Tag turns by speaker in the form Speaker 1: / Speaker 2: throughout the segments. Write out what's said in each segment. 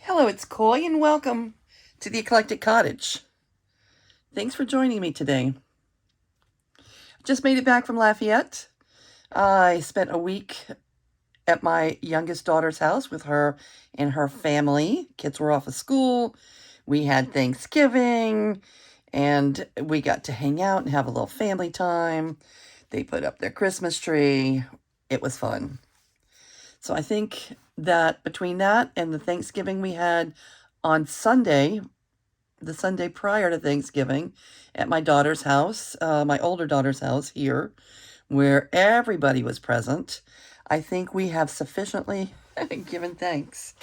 Speaker 1: Hello, it's Coy, and welcome to the Eclectic Cottage. Thanks for joining me today. Just made it back from Lafayette. I spent a week at my youngest daughter's house with her and her family. Kids were off of school. We had Thanksgiving, and we got to hang out and have a little family time. They put up their Christmas tree. It was fun. So I think that between that and the Thanksgiving we had on Sunday, the Sunday prior to Thanksgiving, at my daughter's house, my older daughter's house here, where everybody was present, I think we have sufficiently given thanks.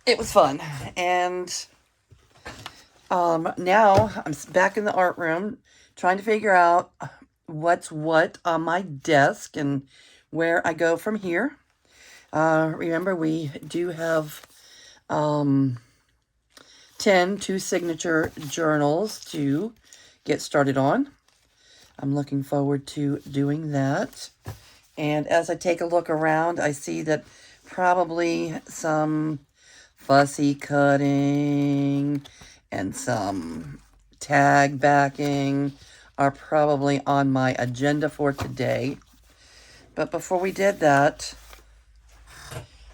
Speaker 1: It was fun. And now I'm back in the art room trying to figure out what's what on my desk and where I go from here. Remember, we do have 2 signature journals to get started on. I'm looking forward to doing that. And as I take a look around, I see that probably some fussy cutting and some tag backing are probably on my agenda for today. But before we did that,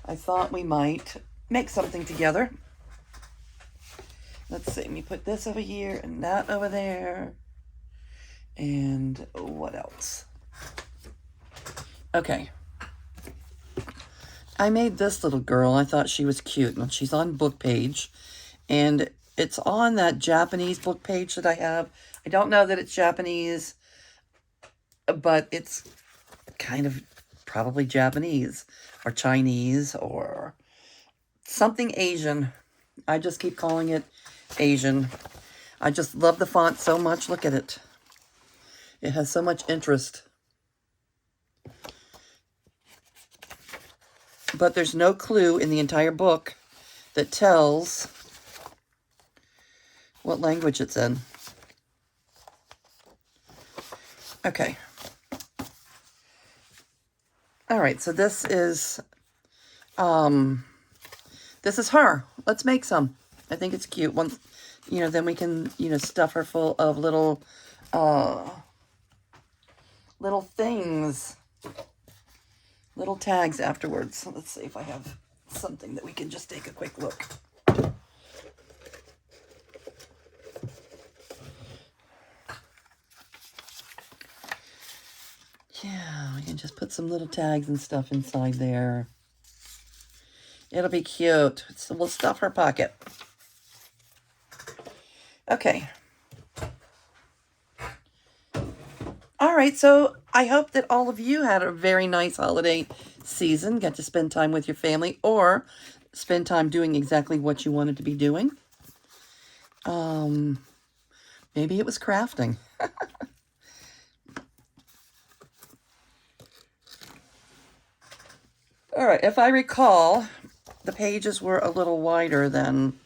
Speaker 1: I thought we might make something together. Let's see, let me put this over here and that over there. And what else? Okay. I made this little girl. I thought she was cute. And she's on book page. And it's on that Japanese book page that I have. I don't know that it's Japanese, but it's kind of probably Japanese or Chinese or something Asian. I just keep calling it Asian. I just love the font so much. Look at it. It has so much interest. But there's no clue in the entire book that tells what language it's in. Okay. All right, so this is her. Let's make some. I think it's cute. Once, then we can, stuff her full of little things, little tags afterwards. So let's see if I have something that we can just take a quick look. Yeah, we can just put some little tags and stuff inside there. It'll be cute. So we'll stuff her pocket. Okay. All right, so I hope that all of you had a very nice holiday season, got to spend time with your family, or spend time doing exactly what you wanted to be doing. Maybe it was crafting. All right, if I recall, the pages were a little wider than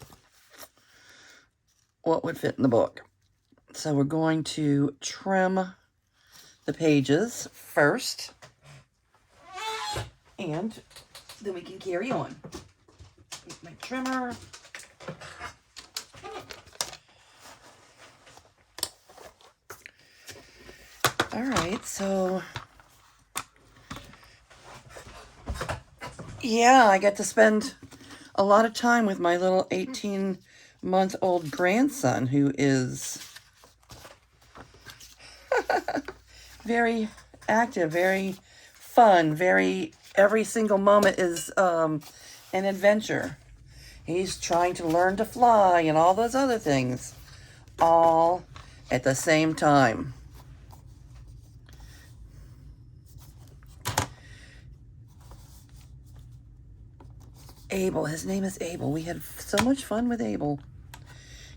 Speaker 1: what would fit in the book. So we're going to trim the pages first, and then we can carry on. Get my trimmer. All right, so yeah, I get to spend a lot of time with my little 18-month-old grandson, who is very active, very fun, every single moment is an adventure. He's trying to learn to fly and all those other things, all at the same time. Abel, his name is Abel. We had so much fun with Abel.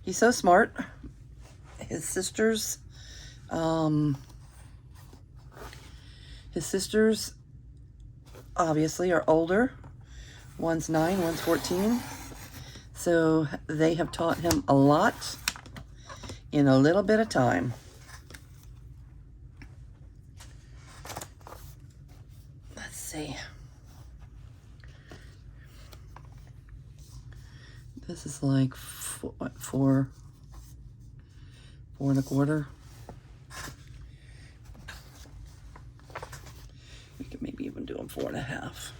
Speaker 1: He's so smart. His sisters, obviously are older. One's 9, one's 14. So they have taught him a lot in a little bit of time. Let's see. This is like four and a quarter. We could maybe even do them 4.5.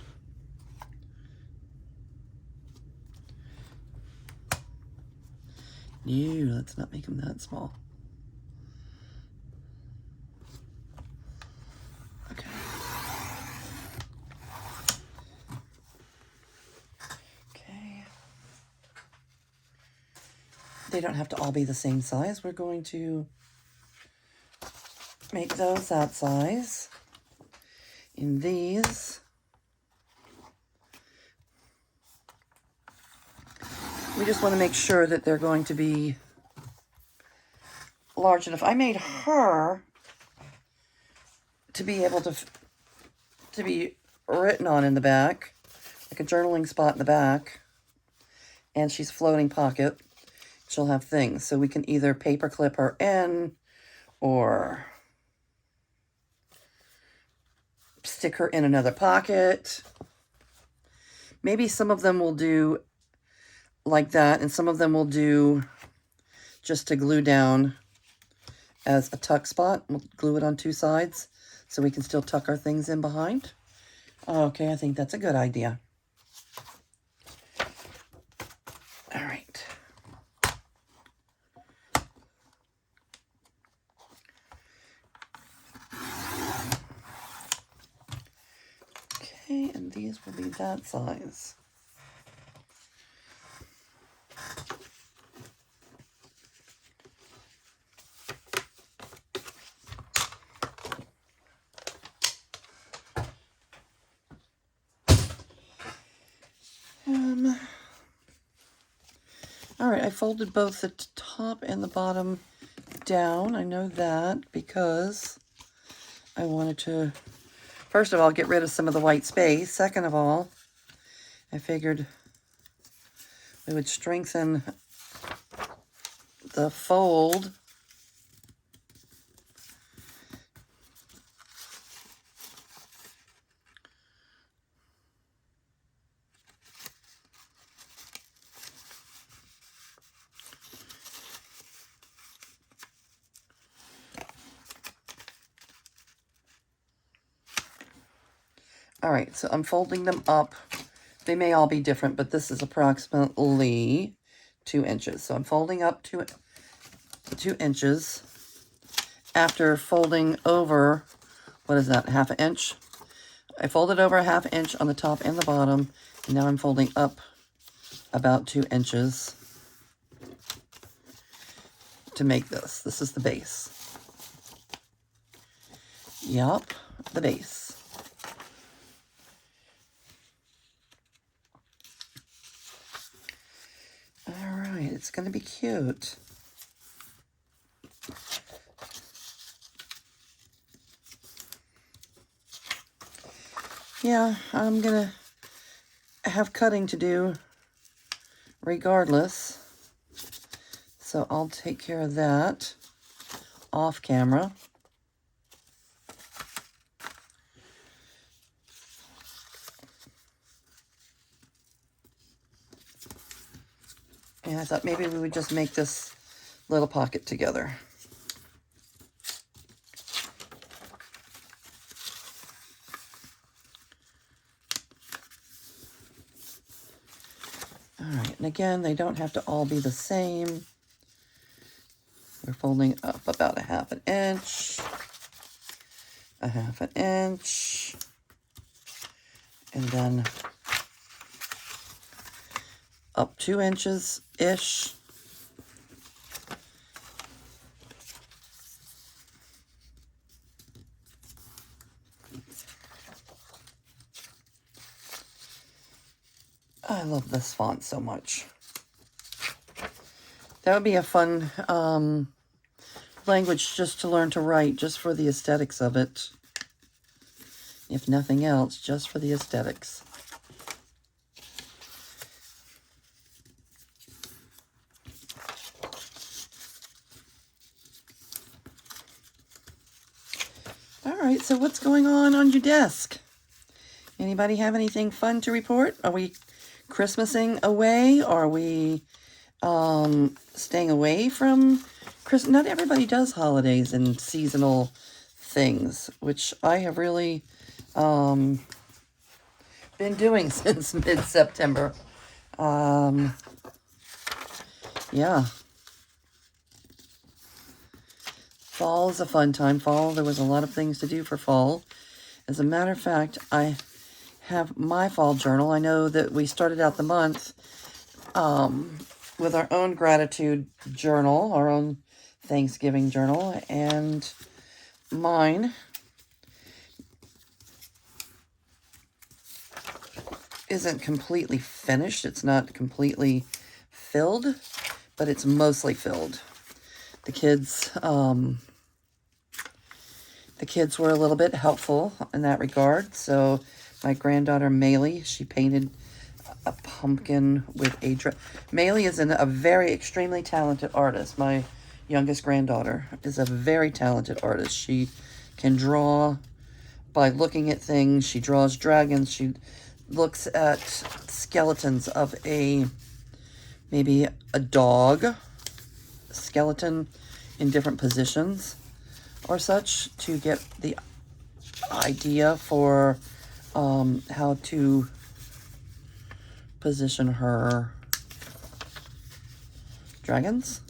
Speaker 1: No, let's not make them that small. Okay. Okay. They don't have to all be the same size. We're going to make those that size. In these, we just want to make sure that they're going to be large enough. I made her to be able to be written on in the back, like a journaling spot in the back, and she's floating pocket. She'll have things, so we can either paper clip her in or stick her in another pocket. Maybe some of them will do like that, and some of them will do just to glue down as a tuck spot. We'll glue it on 2 sides so we can still tuck our things in behind. Okay, I think that's a good idea. All right. Okay, and these will be that size. All right, I folded both the top and the bottom down. I know that because I wanted to, first of all, get rid of some of the white space. Second of all, I figured we would strengthen the fold. All right, so I'm folding them up. They may all be different, but this is approximately 2 inches. So I'm folding up 2 inches after folding over, what is that, 1/2 inch? I folded over 1/2 inch on the top and the bottom, and now I'm folding up about 2 inches to make this. This is the base. Yup, the base. All right, it's going to be cute. Yeah, I'm going to have cutting to do regardless. So I'll take care of that off camera. And I thought maybe we would just make this little pocket together. All right, and again, they don't have to all be the same. We're folding up about 1/2 inch, 1/2 inch, and then up 2 inches-ish. I love this font so much. That would be a fun language just to learn to write, just for the aesthetics of it. If nothing else, just for the aesthetics. All right, so what's going on your desk? Anybody have anything fun to report? Are we Christmasing away? Are we staying away from Christmas? Not everybody does holidays and seasonal things, which I have really been doing since mid-September. Yeah. Fall is a fun time. Fall, there was a lot of things to do for fall. As a matter of fact, I have my fall journal. I know that we started out the month with our own gratitude journal, our own Thanksgiving journal, and mine isn't completely finished. It's not completely filled, but it's mostly filled. The kids were a little bit helpful in that regard. So my granddaughter Maylee, she painted a pumpkin with a Maylee is a very extremely talented artist. My youngest granddaughter is a very talented artist. She can draw by looking at things. She draws dragons. She looks at skeletons of maybe a dog skeleton in different positions or such to get the idea for how to position her dragons.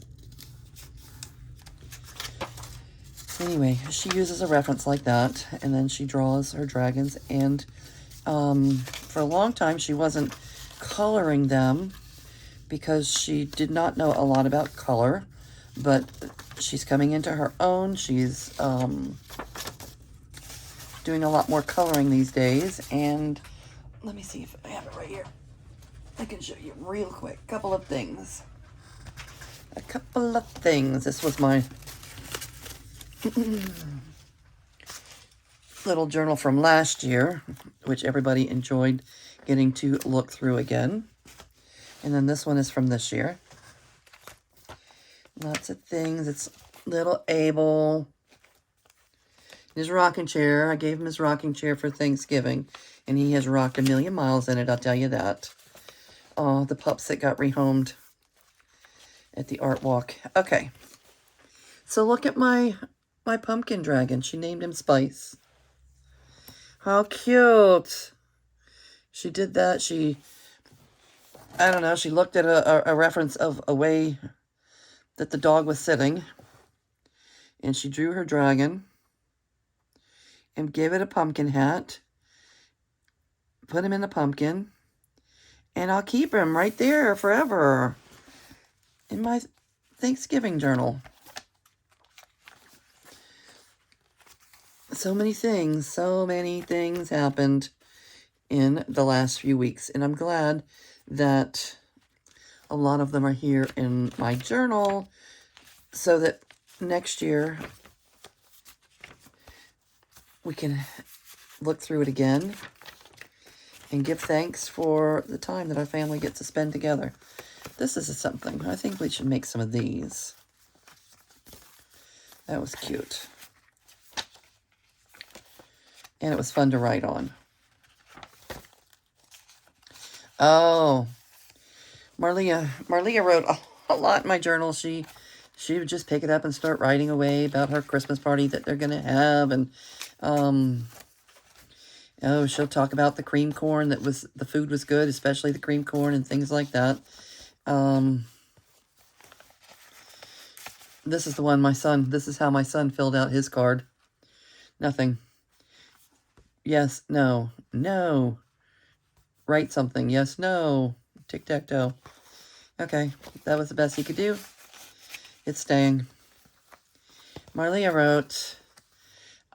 Speaker 1: Anyway, she uses a reference like that, and then she draws her dragons, and for a long time she wasn't coloring them because she did not know a lot about color, but she's coming into her own. She's doing a lot more coloring these days, and let me see if I have it right here. I can show you real quick. A couple of things. This was my little journal from last year, which everybody enjoyed getting to look through again. And then this one is from this year. Lots of things. It's little Abel. His rocking chair. I gave him his rocking chair for Thanksgiving, and he has rocked a million miles in it, I'll tell you that. Oh, the pups that got rehomed at the art walk. Okay. So look at my pumpkin dragon. She named him Spice. How cute. She did that. I don't know, she looked at a reference of a way that the dog was sitting, and she drew her dragon and gave it a pumpkin hat, put him in the pumpkin, and I'll keep him right there forever in my Thanksgiving journal. So many things happened in the last few weeks, and I'm glad that a lot of them are here in my journal so that next year we can look through it again and give thanks for the time that our family gets to spend together. This is something. I think we should make some of these. That was cute. And it was fun to write on. Oh, Marlia wrote a lot in my journal. She would just pick it up and start writing away about her Christmas party that they're going to have. And, oh, she'll talk about the cream corn the food was good, especially the cream corn and things like that. This is the one this is how my son filled out his card. Nothing. Yes, no, no. Write something. Yes, no. Tic-tac-toe. Okay, that was the best he could do. It's staying. Marlia wrote,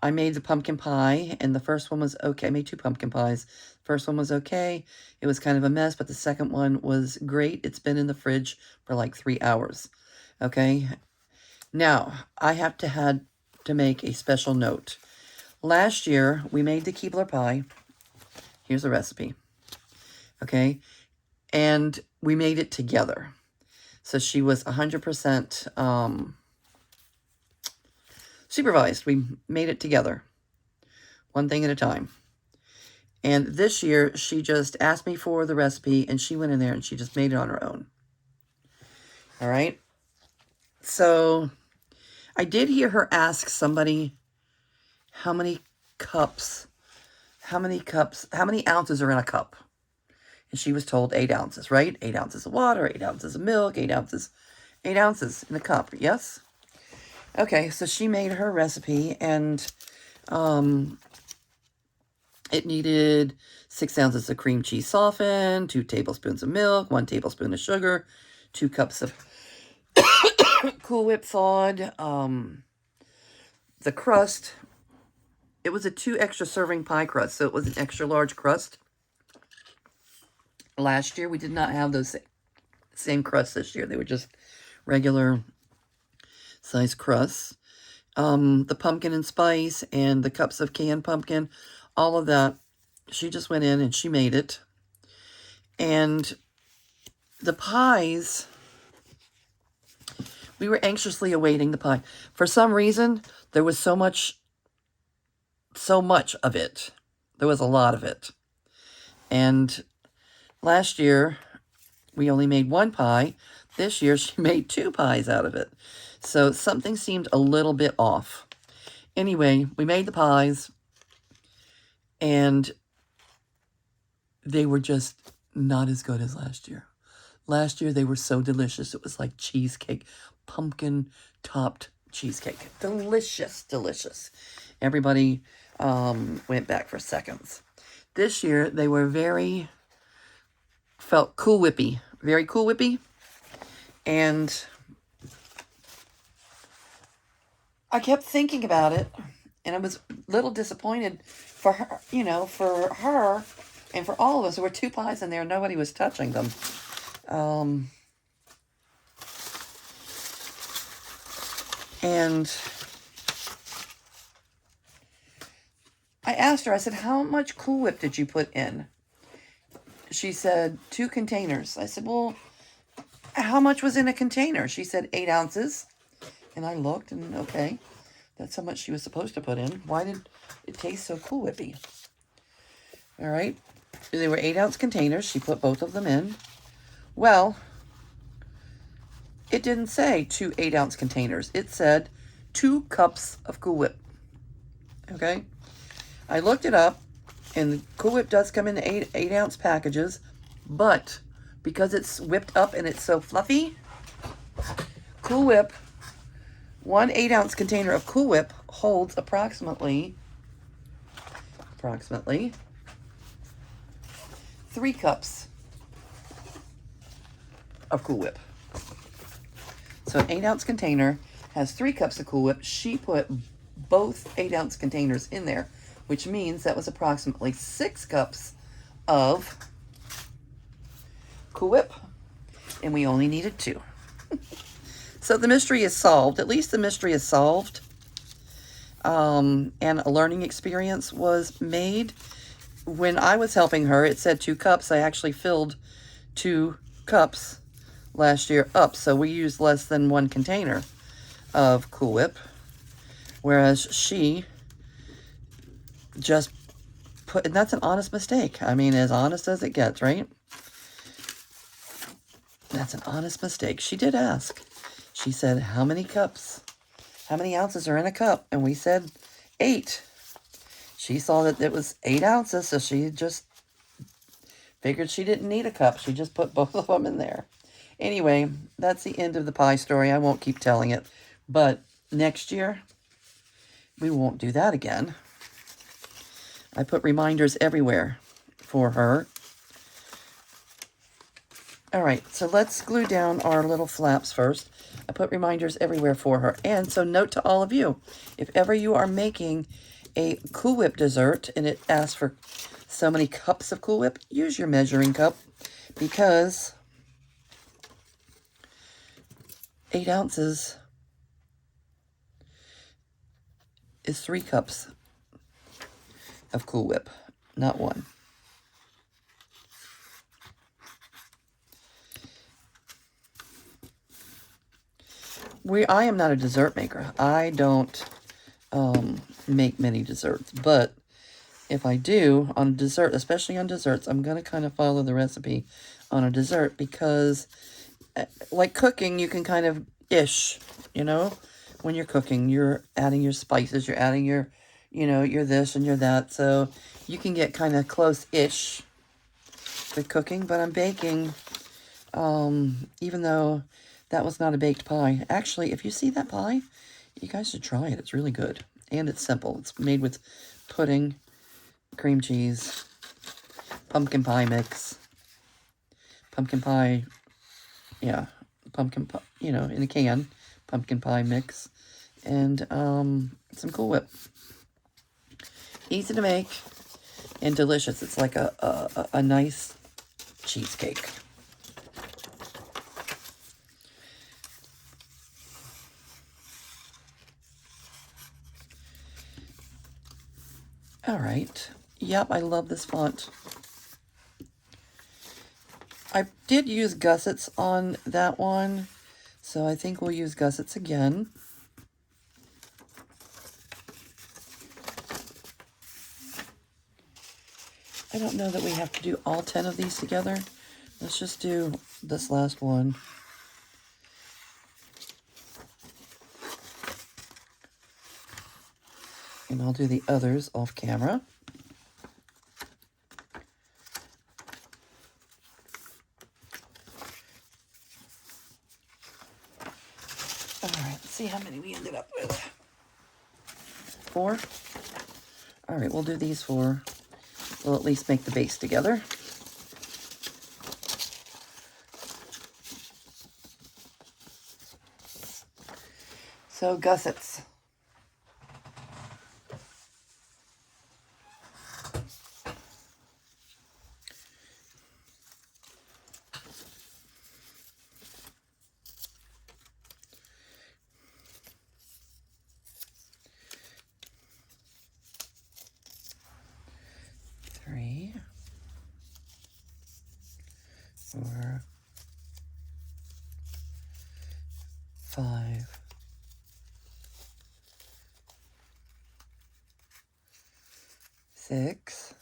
Speaker 1: I made the pumpkin pie, and the first one was okay. I made 2 pumpkin pies. First one was okay. It was kind of a mess, but the second one was great. It's been in the fridge for like 3 hours. Okay? Now, I had to make a special note. Last year, we made the Keebler pie. Here's the recipe. Okay? And we made it together. So she was 100% supervised. We made it together. One thing at a time. And this year, she just asked me for the recipe, and she went in there and she just made it on her own. All right? So, I did hear her ask somebody how many ounces are in a cup. And she was told 8 ounces, right? 8 ounces of water, 8 ounces of milk, 8 ounces in a cup, yes? Okay, so she made her recipe, and it needed 6 ounces of cream cheese softened, 2 tablespoons of milk, 1 tablespoon of sugar, 2 cups of Cool Whip thawed, the crust. It was a 2 extra serving pie crust, so it was an extra large crust. Last year, we did not have those same crusts this year. They were just regular size crusts. The pumpkin and spice and the cups of canned pumpkin, all of that, she just went in and she made it. And the pies, we were anxiously awaiting the pie. For some reason, there was so much of it. There was a lot of it. And last year, we only made 1 pie. This year, she made 2 pies out of it. So something seemed a little bit off. Anyway, we made the pies, and they were just not as good as last year. Last year, they were so delicious. It was like cheesecake, pumpkin-topped cheesecake. Delicious, delicious. Everybody went back for seconds. This year, they were felt Cool Whippy. Very Cool Whippy. And I kept thinking about it, and I was a little disappointed for her, for her and for all of us. There were 2 pies in there, and nobody was touching them. And I asked her, I said, how much Cool Whip did you put in? She said, 2 containers. I said, well, how much was in a container? She said 8 ounces. And I looked, and okay, that's how much she was supposed to put in. Why did it taste so Cool Whippy? All right. They were 8-ounce containers. She put both of them in. Well, it didn't say 2 8-ounce containers. It said 2 cups of Cool Whip. Okay. I looked it up, and the Cool Whip does come in 8-ounce packages, but because it's whipped up and it's so fluffy, Cool Whip, 1 8-ounce container of Cool Whip holds approximately 3 cups of Cool Whip. So an 8-ounce container has 3 cups of Cool Whip. She put both 8-ounce containers in there, which means that was approximately 6 cups of Cool Whip, and we only needed 2. So the mystery is solved. At least the mystery is solved. And a learning experience was made. When I was helping her, it said 2 cups. I actually filled 2 cups last year up, so we used less than 1 container of Cool Whip, whereas she just put, and that's an honest mistake. I mean, as honest as it gets, right? That's an honest mistake. She did ask. She said, how many ounces are in a cup? And we said 8. She saw that it was 8 ounces, so she just figured she didn't need a cup. She just put both of them in there. Anyway, that's the end of the pie story. I won't keep telling it. But next year, we won't do that again. I put reminders everywhere for her. All right, so let's glue down our little flaps first. I put reminders everywhere for her. And so note to all of you, if ever you are making a Cool Whip dessert and it asks for so many cups of Cool Whip, use your measuring cup, because 8 ounces is 3 cups of Cool Whip, not 1. I am not a dessert maker. I don't make many desserts, but if I do on dessert, especially on desserts, I'm going to kind of follow the recipe on a dessert because like cooking, you can kind of ish, you know, when you're cooking, you're adding your spices, you're adding your, you know, your this and your that. So you can get kind of close-ish with cooking, but I'm baking, even though that was not a baked pie. Actually, if you see that pie, you guys should try it. It's really good. And it's simple. It's made with pudding, cream cheese, pumpkin pie mix, pumpkin pie, yeah, pumpkin pie, you know, in a can, pumpkin pie mix, and some Cool Whip. Easy to make and delicious. It's like a nice cheesecake. All right. Yep, I love this font. I did use gussets on that one, so I think we'll use gussets again. I don't know that we have to do all 10 of these together. Let's just do this last one. And I'll do the others off camera. All right, let's see how many we ended up with. 4? All right, we'll do these 4. We'll at least make the base together. So gussets. Three, 4, 5, 6,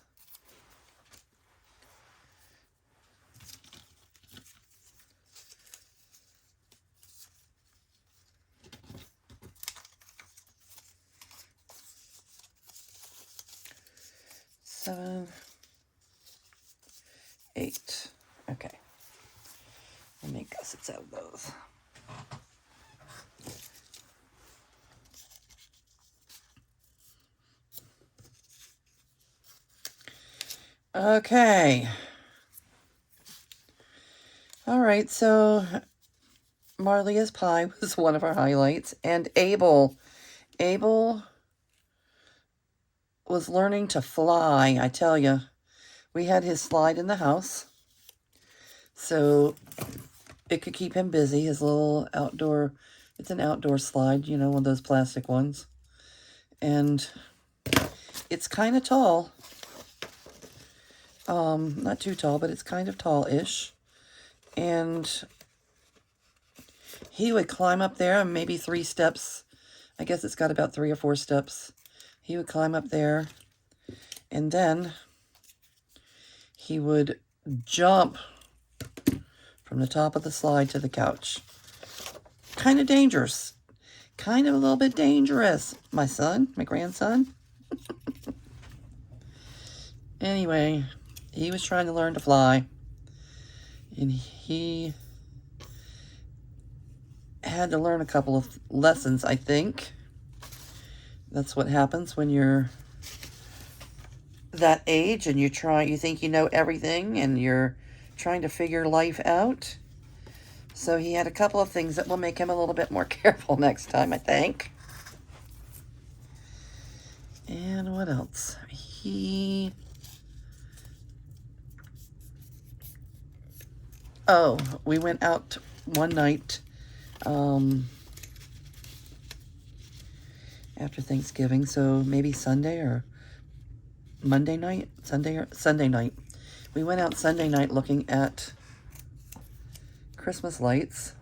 Speaker 1: 7, 8. Okay. I'll make gussets out of those. Okay. All right, so Marlia's pie was one of our highlights, and Abel was learning to fly, I tell you. We had his slide in the house, so it could keep him busy. His little outdoor, it's an outdoor slide, you know, one of those plastic ones. And it's kind of tall. Not too tall, but it's kind of tall-ish. And he would climb up there, maybe 3 steps. I guess it's got about 3 or 4 steps. He would climb up there, and then he would jump from the top of the slide to the couch. Kind of dangerous. Kind of a little bit dangerous. My son, my grandson. Anyway, he was trying to learn to fly. And he had to learn a couple of lessons, I think. That's what happens when you're that age and you think you know everything and you're trying to figure life out. So he had a couple of things that will make him a little bit more careful next time, I think. And what else? We went out one night after Thanksgiving, so maybe Sunday or Monday night, Sunday night. We went out Sunday night looking at Christmas lights,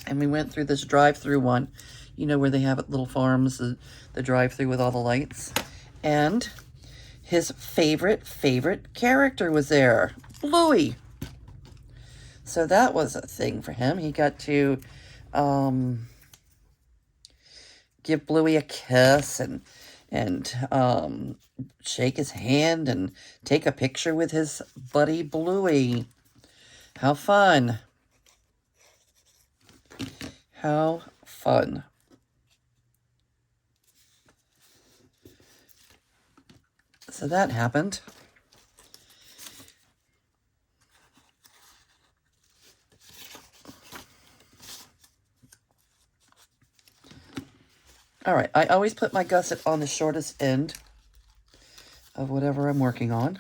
Speaker 1: and we went through this drive-through one, you know, where they have at little farms, the drive-through with all the lights. And his favorite character was there, Bluey. So that was a thing for him. He got to give Bluey a kiss and shake his hand and take a picture with his buddy Bluey. How fun. How fun. So that happened. All right, I always put my gusset on the shortest end of whatever I'm working on.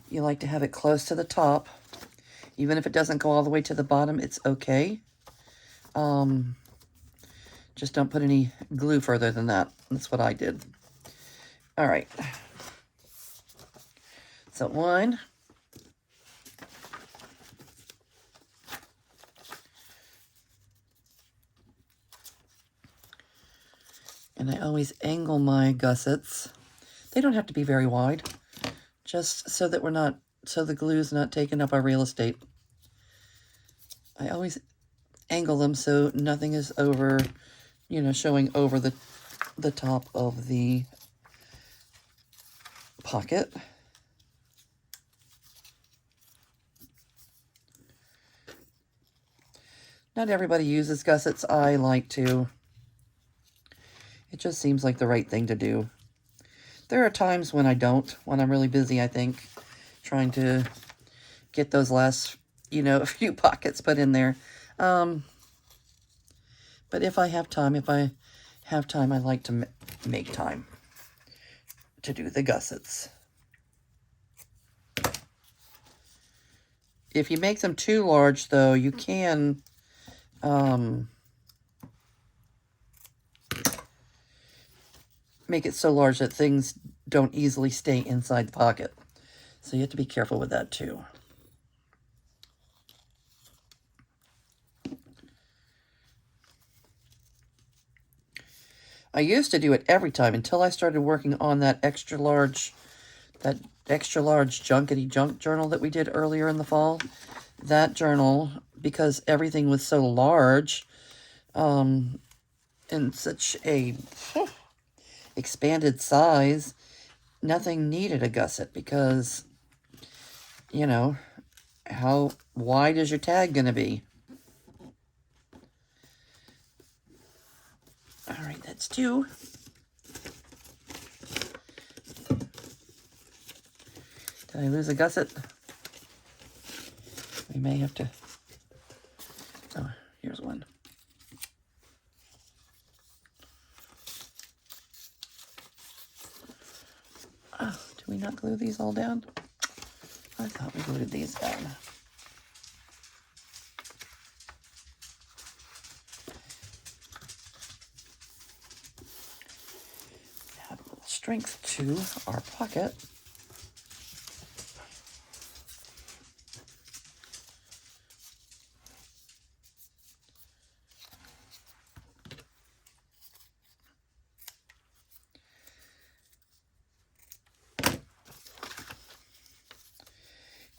Speaker 1: You like to have it close to the top. Even if it doesn't go all the way to the bottom, it's okay. Just don't put any glue further than that. That's what I did. All right. So one. And I always angle my gussets. They don't have to be very wide, just so that so the glue's not taking up our real estate. I always angle them so nothing is over, showing over the top of the pocket. Not everybody uses gussets. I like to. It just seems like the right thing to do. There are times when I don't, when I'm really busy, I think, trying to get those last, few pockets put in there. But if I have time, I like to make time to do the gussets. If you make them too large, though, you can make it so large that things don't easily stay inside the pocket. So you have to be careful with that too. I used to do it every time until I started working on that extra large junkety junk journal that we did earlier in the fall. That journal, because everything was so large, in such a expanded size, nothing needed a gusset because, how wide is your tag going to be? All right, that's two. Did I lose a gusset? We may have to. Oh, here's one. Oh, do we not glue these all down? I thought we glued these down. Add a little strength to our pocket.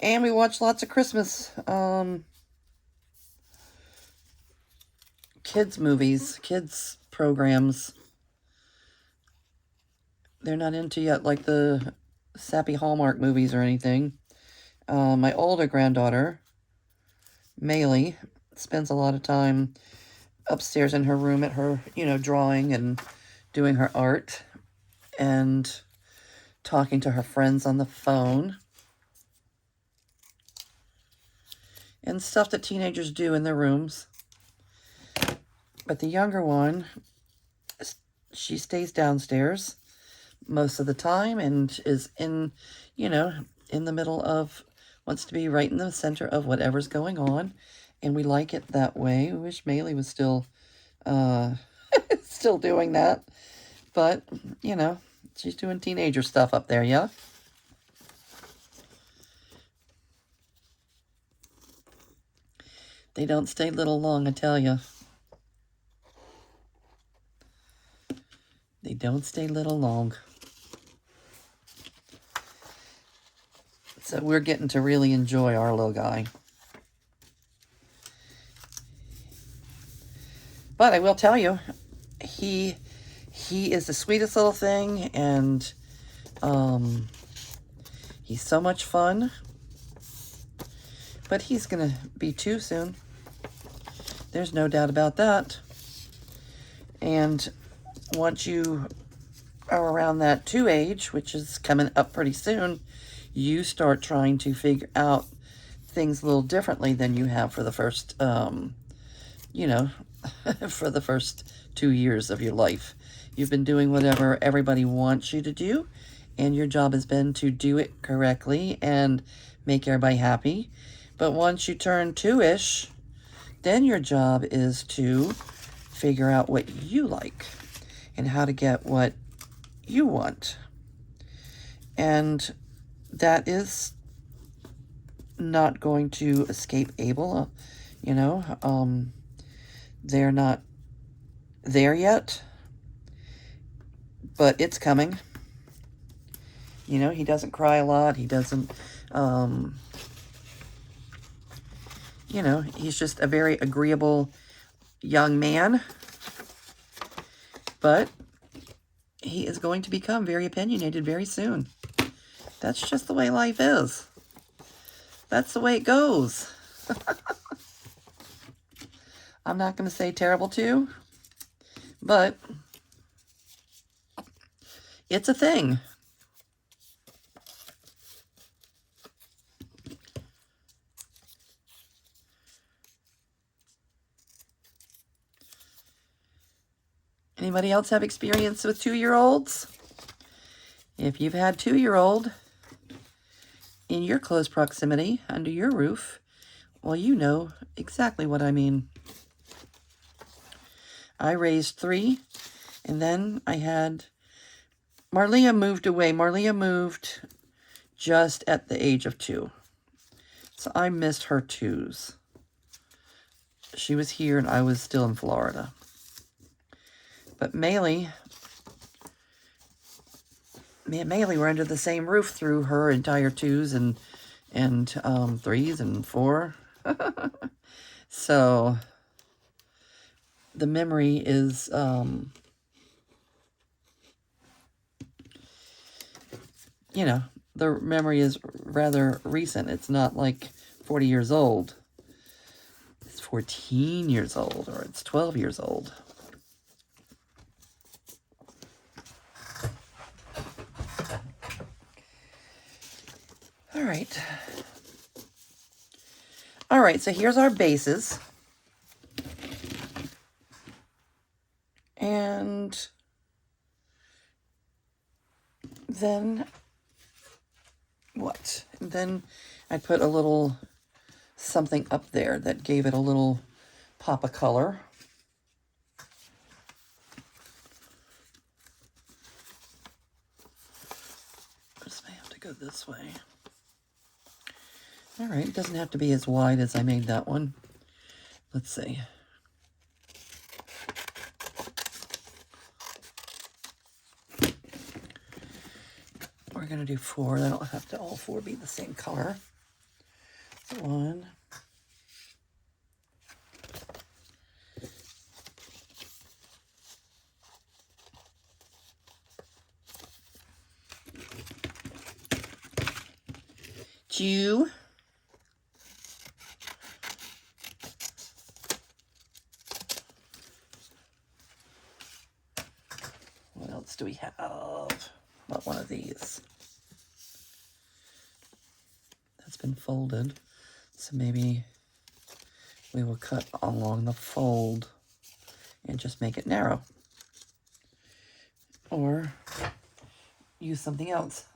Speaker 1: And we watch lots of Christmas kids movies, kids programs. They're not into yet like the sappy Hallmark movies or anything. My older granddaughter, Maylee, spends a lot of time upstairs in her room at her, drawing and doing her art and talking to her friends on the phone. And stuff that teenagers do in their rooms. But the younger one, she stays downstairs most of the time and is in the middle of, wants to be right in the center of whatever's going on. And we like it that way. We wish Maylee was still, still doing that. But, she's doing teenager stuff up there, yeah? They don't stay little long, I tell you. They don't stay little long. So we're getting to really enjoy our little guy. But I will tell you, he is the sweetest little thing, and he's so much fun. But he's going to be 2 soon. There's no doubt about that. And once you are around that 2 age, which is coming up pretty soon, you start trying to figure out things a little differently than you have for the first, you know, for the first 2 years of your life. You've been doing whatever everybody wants you to do, and your job has been to do it correctly and make everybody happy. But once you turn 2-ish, then your job is to figure out what you like and how to get what you want. And that is not going to escape Abel. You know, they're not there yet, but it's coming. You know, he doesn't cry a lot. He doesn't, you know, he's just a very agreeable young man. But he is going to become very opinionated very soon. That's just the way life is. That's the way it goes. I'm not going to say terrible too, but it's a thing. Anybody else have experience with 2-year-olds? If you've had 2-year-old in your close proximity under your roof, well, you know exactly what I mean. I raised 3, and then I had Marlia moved away. Marlia moved just at the age of 2. So I missed her 2s. She was here and I was still in Florida. But Maylee, me and Maylee were under the same roof through her entire 2s and 3s and 4. So the memory is you know, the memory is rather recent. It's not like 40 years old. It's 14 years old, or it's 12 years old. All right. All right, so here's our bases. And then what? And then I put a little something up there that gave it a little pop of color. This may have to go this way. All right, it doesn't have to be as wide as I made that one. Let's see. We're going to do 4. They don't have to all 4 be the same color. So 1. Two. What else do we have? Not one of these. That's been folded. So maybe we will cut along the fold and just make it narrow. Or use something else.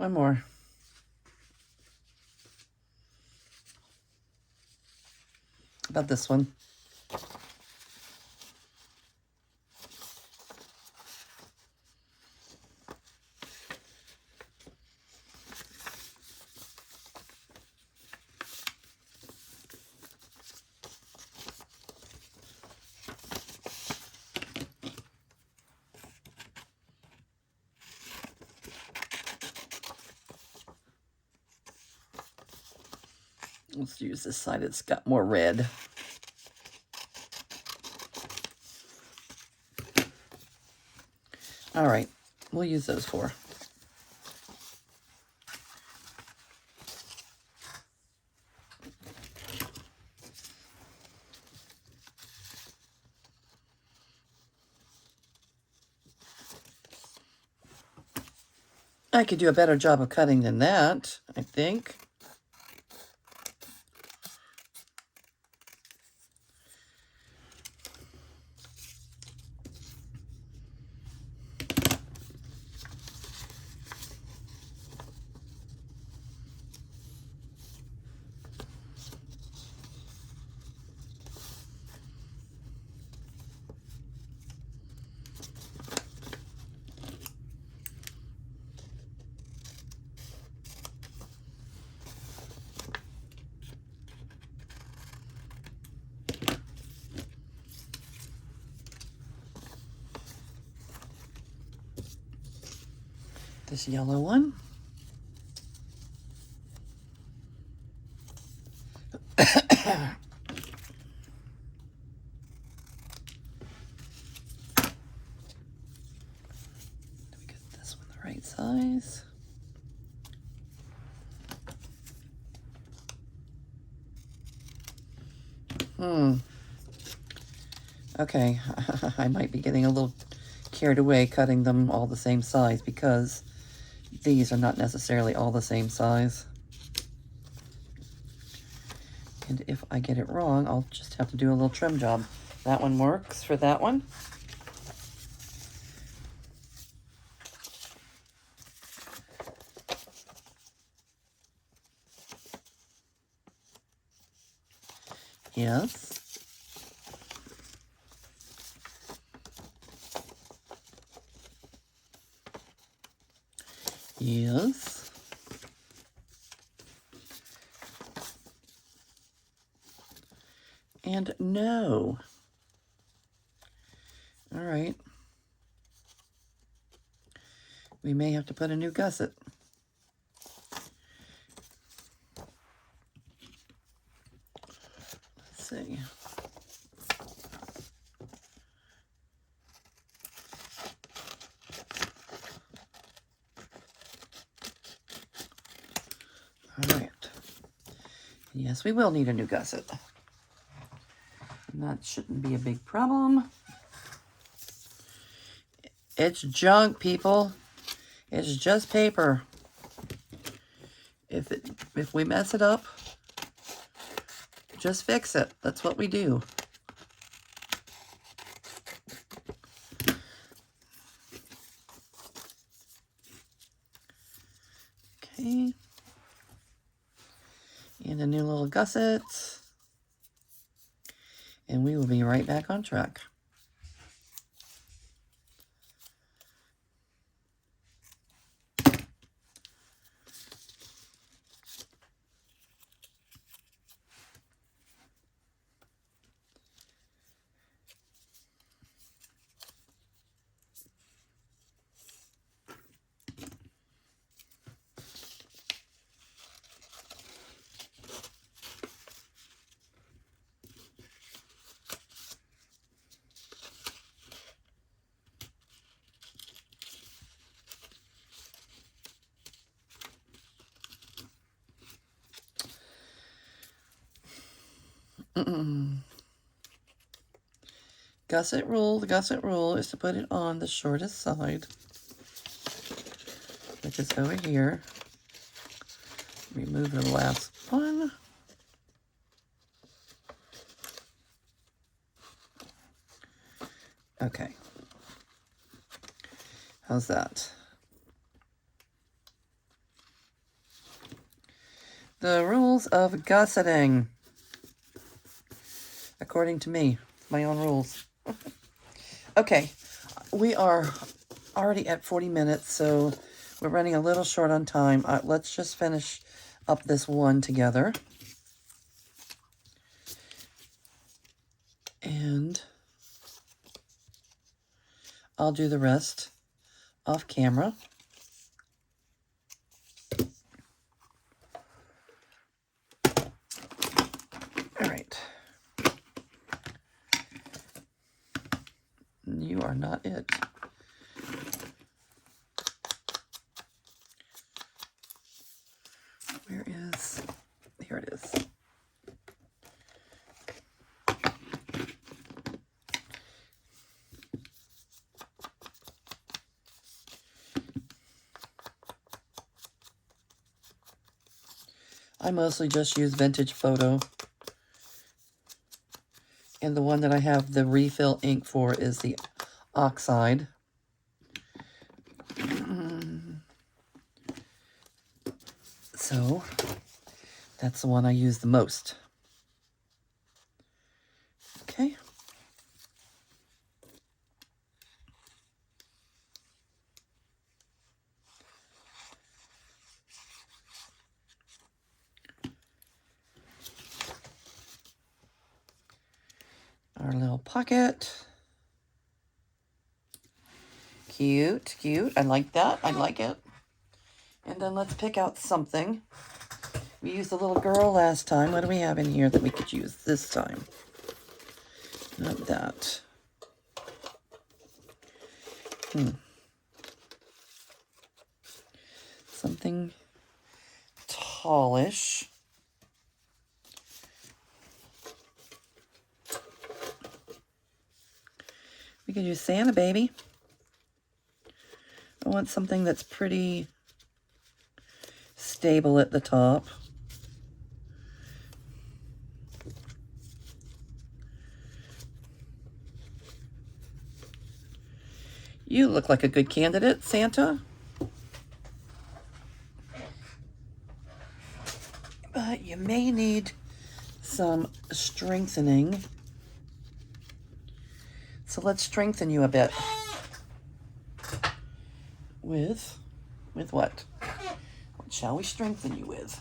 Speaker 1: One more. How about this one? Let's use this side. It's got more red. All right, we'll use those four. I could do a better job of cutting than that, I think. This yellow one. Get this one the right size. Okay, I might be getting a little carried away cutting them all the same size because these are not necessarily all the same size. And if I get it wrong, I'll just have to do a little trim job. That one works for that one. Yes. Yes. And no. All right. We may have to put a new gusset. Let's see. All right. Yes, we will need a new gusset. And that shouldn't be a big problem. It's junk, people. It's just paper. If we mess it up, just fix it. That's what we do. Okay. And a new little gusset. And we will be right back on track. Gusset rule. The gusset rule is to put it on the shortest side, which is over here. Remove the last one. Okay. How's that? The rules of gosseting. According to me, my own rules. Okay, we are already at 40 minutes, so we're running a little short on time. Let's just finish up this one together. And I'll do the rest off camera. All right. You are not it. Where is... Here it is. I mostly just use Vintage Photo. And the one that I have the refill ink for is the Oxide. So, that's the one I use the most. Okay. Our little pocket. Cute, cute. I like that. I like it. And then let's pick out something. We used the little girl last time. What do we have in here that we could use this time? Not that. Something tallish. We could use Santa Baby. I want something that's pretty stable at the top. You look like a good candidate, Santa. But you may need some strengthening. So let's strengthen you a bit. With what? What shall we strengthen you with?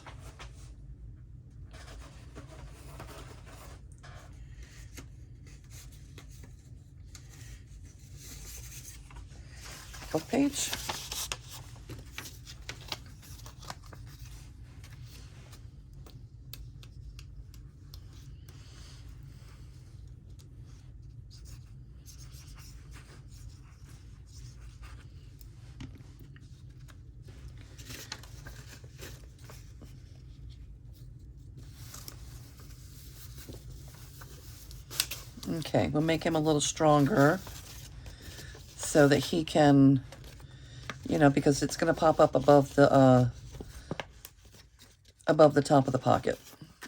Speaker 1: Book page. Okay, we'll make him a little stronger so that he can, you know, because it's going to pop up above the top of the pocket.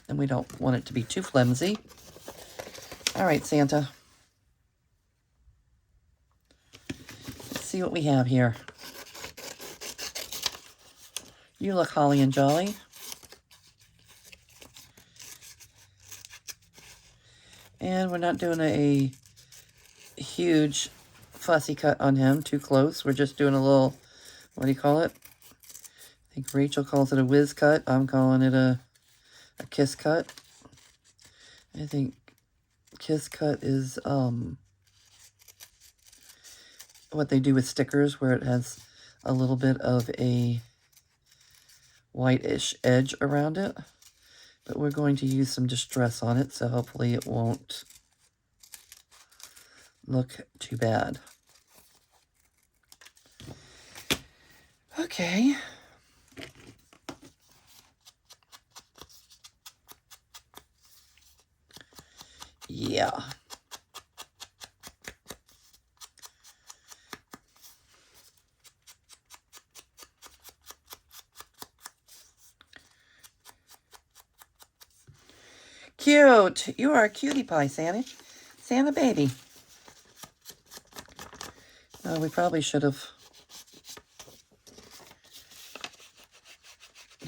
Speaker 1: And we don't want it to be too flimsy. All right, Santa. Let's see what we have here. You look holly and jolly. And we're not doing a huge fussy cut on him, too close. We're just doing a little, what do you call it? I think Rachel calls it a whiz cut. I'm calling it a kiss cut. I think kiss cut is what they do with stickers, where it has a little bit of a whitish edge around it. But we're going to use some distress on it, so hopefully it won't look too bad. Okay. Yeah. Cute. You are a cutie pie, Santa. Santa baby. Oh, we probably should have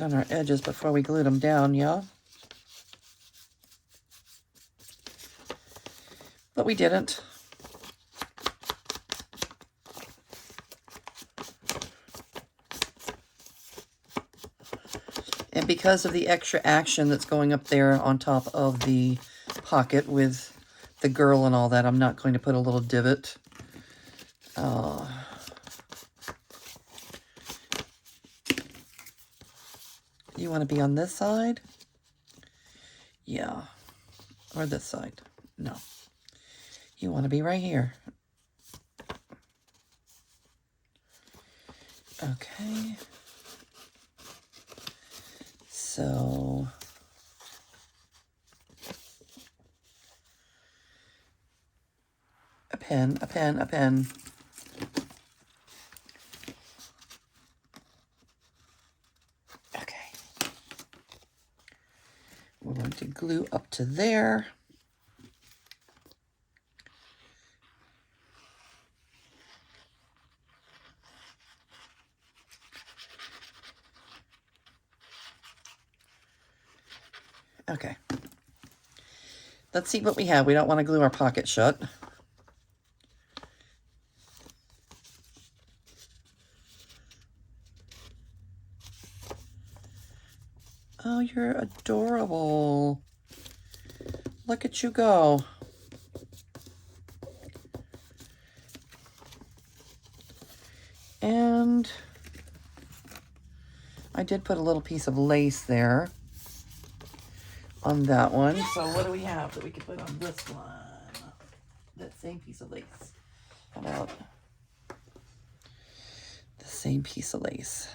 Speaker 1: on our edges before we glued them down, yeah? But we didn't. And because of the extra action that's going up there on top of the pocket with the girl and all that, I'm not going to put a little divot. You want to be on this side? Yeah. Or this side? No. You want to be right here. Okay. So a pen, a pen, a pen. Okay. We're going to glue up to there. Okay. Let's see what we have. We don't want to glue our pocket shut. Oh, you're adorable. Look at you go. And I did put a little piece of lace there on that one. So what do we have that we could put on this one? That same piece of lace. How about the same piece of lace?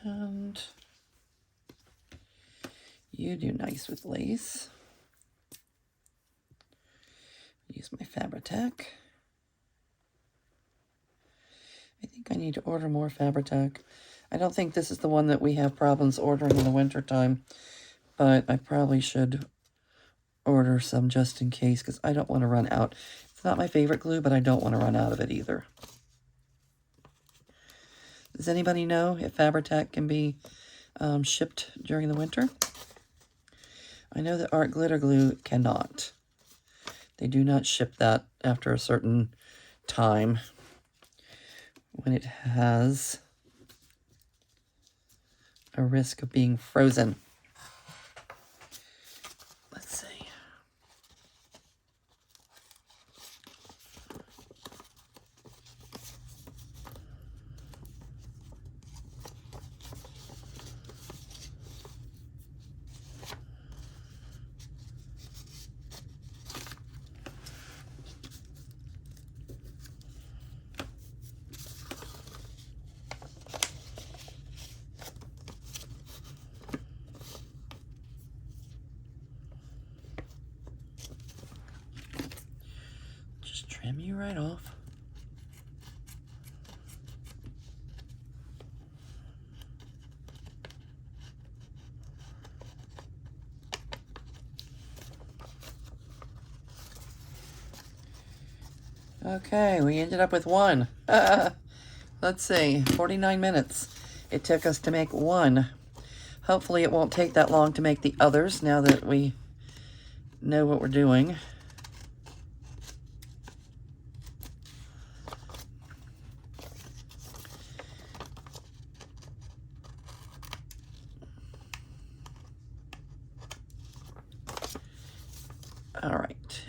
Speaker 1: And you do nice with lace. Use my Fabri-Tac. I think I need to order more Fabri-Tac. I don't think this is the one that we have problems ordering in the winter time, but I probably should order some just in case because I don't want to run out. It's not my favorite glue, but I don't want to run out of it either. Does anybody know if Fabri-Tac can be shipped during the winter? I know that Art Glitter Glue cannot. They do not ship that after a certain time when it has a risk of being frozen. Let's see. Trim you right off. Okay, we ended up with one. Let's see, 49 minutes it took us to make one. Hopefully it won't take that long to make the others now that we know what we're doing. All right.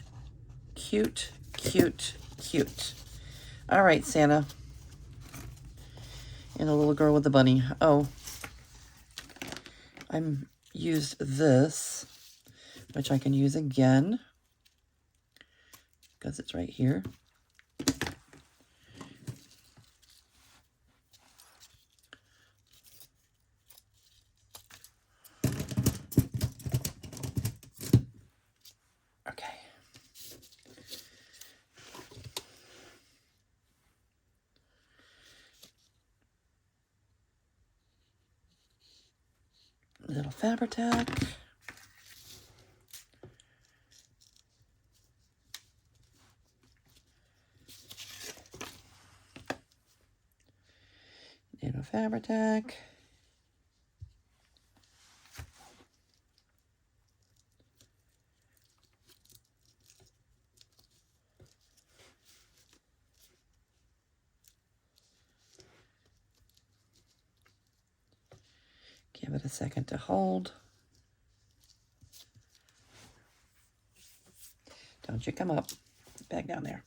Speaker 1: Cute, cute, cute. All right, Santa. And a little girl with the bunny. Oh, I'm used this, which I can use again because it's right here. Okay. Nano Fabri-Tac. Nano Fabri-Tac. Give it a second to hold. Don't you come up. Back down there.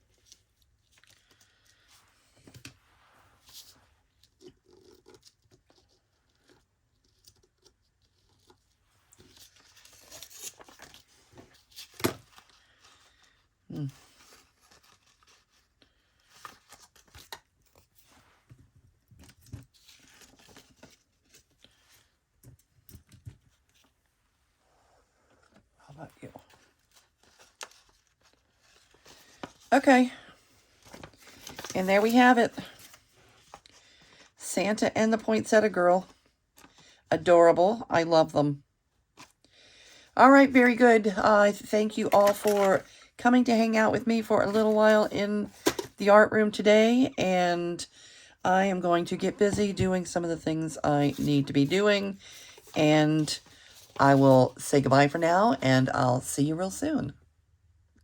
Speaker 1: How about you? Okay. And there we have it. Santa and the Poinsettia Girl. Adorable. I love them. All right, very good. Thank you all for coming to hang out with me for a little while in the art room today. And I am going to get busy doing some of the things I need to be doing. And I will say goodbye for now, and I'll see you real soon.